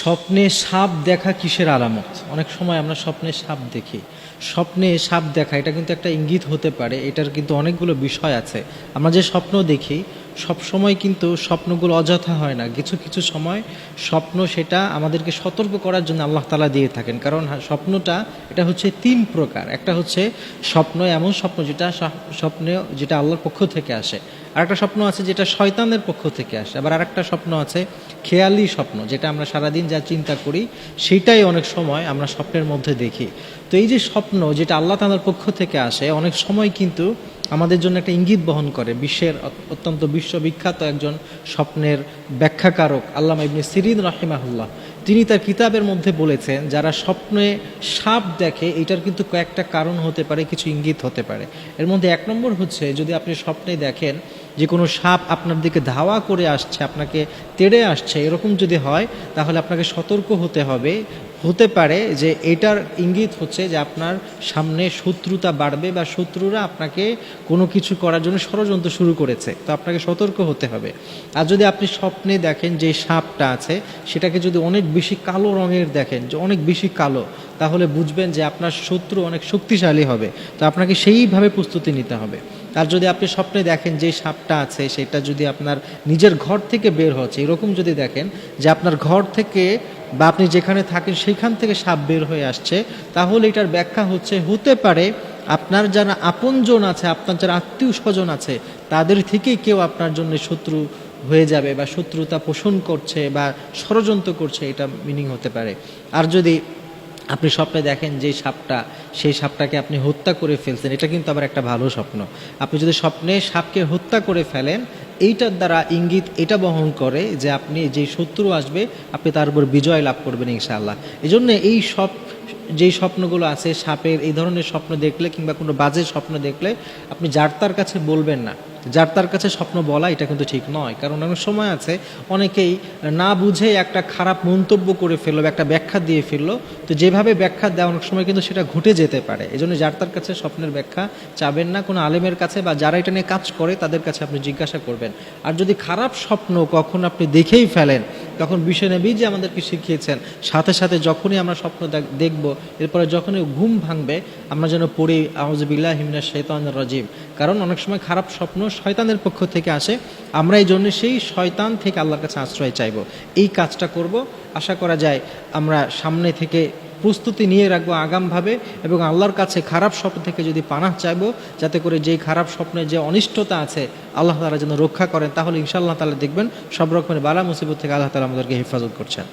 স্বপ্নে সাপ দেখা কিসের আলামত? অনেক সময় আমরা স্বপ্নে সাপ দেখি। স্বপ্নে সাপ দেখা এটা কিন্তু একটা ইঙ্গিত হতে পারে। এটার কিন্তু অনেকগুলো বিষয় আছে। আমরা যে স্বপ্ন দেখি সব সময় কিন্তু স্বপ্নগুলো অযথা হয় না। কিছু কিছু সময় স্বপ্ন সেটা আমাদেরকে সতর্ক করার জন্য আল্লাহ তাআলা দিয়ে থাকেন। কারণ স্বপ্নটা এটা হচ্ছে তিন প্রকার। একটা হচ্ছে স্বপ্ন, এমন স্বপ্ন যেটা আল্লাহর পক্ষ থেকে আসে। আরেকটা স্বপ্ন আছে যেটা শয়তানের পক্ষ থেকে আসে। আবার আরেকটা স্বপ্ন আছে খেয়ালি স্বপ্ন, যেটা আমরা সারাদিন যা চিন্তা করি সেটাই অনেক সময় আমরা স্বপ্নের মধ্যে দেখি। তো এই যে স্বপ্ন যেটা আল্লাহ তাআলার পক্ষ থেকে আসে, অনেক সময় কিন্তু আমাদের জন্য একটা ইঙ্গিত বহন করে। বিশ্বের অত্যন্ত বিশ্ববিখ্যাত একজন স্বপ্নের ব্যাখ্যাকারক আল্লামা ইবনে সিরিন রাহিমাহুল্লাহ, তিনি তার কিতাবের মধ্যে বলেছেন, যারা স্বপ্নে সাপ দেখে এটার কিন্তু কয়েকটা কারণ হতে পারে, কিছু ইঙ্গিত হতে পারে। এর মধ্যে এক নম্বর হচ্ছে, যদি আপনি স্বপ্নে দেখেন যে কোনো সাপ আপনার দিকে ধাওয়া করে আসছে, আপনাকে তেড়ে আসছে, এরকম যদি হয় তাহলে আপনাকে সতর্ক হতে হবে। হতে পারে যে এটার ইঙ্গিত হচ্ছে যে আপনার সামনে শত্রুতা বাড়বে বা শত্রুরা আপনাকে কোনো কিছু করার জন্য ষড়যন্ত্র শুরু করেছে, তো আপনাকে সতর্ক হতে হবে। আর যদি আপনি স্বপ্নে দেখেন যে সাপটা আছে সেটাকে যদি অনেক বেশি কালো রঙের দেখেন, যে অনেক বেশি কালো, তাহলে বুঝবেন যে আপনার শত্রু অনেক শক্তিশালী হবে, তো আপনাকে সেইভাবে প্রস্তুতি নিতে হবে। আর যদি আপনি স্বপ্নে দেখেন যে সাপটা আছে সেটা যদি আপনার নিজের ঘর থেকে বের হচ্ছে, এরকম যদি দেখেন যে আপনার ঘর থেকে বা আপনি যেখানে থাকেন সেখান থেকে সাপ বের হয়ে আসছে, তাহলে এটার ব্যাখ্যা হচ্ছে, হতে পারে আপনার যারা আপনজন আছে, আপনার যারা আত্মীয় স্বজন আছে, তাদের থেকেই কেউ আপনার জন্য শত্রু হয়ে যাবে বা শত্রুতা পোষণ করছে বা ষড়যন্ত্র করছে, এটা মিনিং হতে পারে। আর যদি আপনি স্বপ্নে দেখেন যে সাপটা, সেই সাপটাকে আপনি হত্যা করে ফেলছেন, এটা কিন্তু আবার একটা ভালো স্বপ্ন। আপনি যদি স্বপ্নে সাপকে হত্যা করে ফেলেন, এইটার দ্বারা ইঙ্গিত এটা বহন করে যে আপনি যে শত্রু আসবে আপনি তার উপর বিজয় লাভ করবেন ইনশাআল্লাহ। এই জন্য এই সব যেই স্বপ্নগুলো আছে, সাপের এই ধরনের স্বপ্ন দেখলে কিংবা কোনো বাজে স্বপ্ন দেখলে আপনি যার তার কাছে বলবেন না। যার তার কাছে স্বপ্ন বলা এটা কিন্তু ঠিক নয়। কারণ অনেক সময় আছে অনেকেই না বুঝে একটা খারাপ মন্তব্য করে ফেললো, একটা ব্যাখ্যা দিয়ে ফেললো, তো যেভাবে ব্যাখ্যা দেওয়া অনেক সময় কিন্তু সেটা ঘটে যেতে পারে। এই জন্য যার তার কাছে স্বপ্নের ব্যাখ্যা চাবেন না। কোনো আলেমের কাছে বা যারা এটা নিয়ে কাজ করে তাদের কাছে আপনি জিজ্ঞাসা করবেন। আর যদি খারাপ স্বপ্ন কখন আপনি দেখেই ফেলেন, তখন বিশ্বনবী যে আমাদেরকে শিখিয়েছেন, সাথে সাথে যখনই আমরা স্বপ্ন দেখব, এরপরে যখনই ঘুম ভাঙবে আমরা যেন পড়ি আউযু বিল্লাহি মিনাশ শাইতানির রাজিম। কারণ অনেক সময় খারাপ স্বপ্ন শয়তানের পক্ষ থেকে আসে, আমরা এই জন্য সেই শয়তান থেকে আল্লাহর কাছে আশ্রয় চাইব। এই কাজটা করব, আশা করা যায় আমরা সামনে থেকে প্রস্তুতি নিয়ে রাখবো আগামভাবে, এবং আল্লাহর কাছে খারাপ স্বপ্ন থেকে যদি পানাহ চাইবো, যাতে করে যেই খারাপ স্বপ্নে যে অনিষ্টতা আছে আল্লাহ তাআলা যেন রক্ষা করেন, তাহলে ইনশাআল্লাহ তাআলা দেখবেন সব রকমের বালা মুসিবত থেকে আল্লাহ তাআলা আমাদেরকে হেফাজত করছেন।